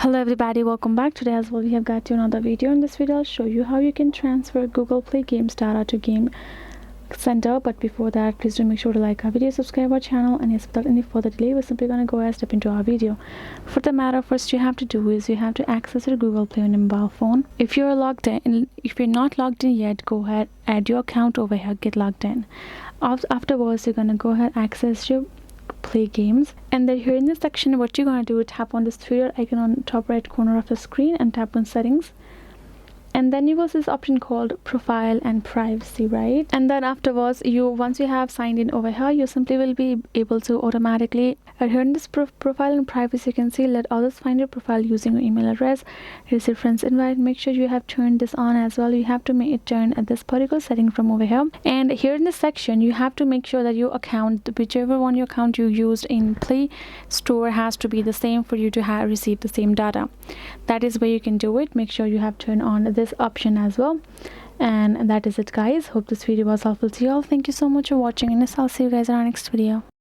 Hello everybody, welcome back. Today as well we have got you another video. In this video I'll show you how you can transfer Google Play games data to Game Center. But before that, please do make sure to like our video, subscribe our channel, and yes, without any further delay we're simply gonna go ahead and step into our video. For the matter, first you have to do is you have to access your Google Play on your mobile phone. If you're not logged in yet, go ahead, add your account over here, get logged in. Afterwards you're gonna go ahead, access your Play games, and then here in this section what you're going to do is tap on this three-dot icon on the top right corner of the screen and tap on settings, and then you will see this option called profile and privacy, right? And then afterwards, once you have signed in over here, you simply will be able to automatically here in this profile and privacy, you can see let others find your profile using your email address, receive friends invite. Make sure you have turned this on as well. You have to make it turn at this particular setting from over here. And here in this section you have to make sure that your account, whichever one your account you used in Play Store, has to be the same for you to have received the same data. That is where you can do it. Make sure you have turned on this option as well. And that is it, guys. Hope this video was helpful to you all. Thank you so much for watching, and I'll see you guys in our next video.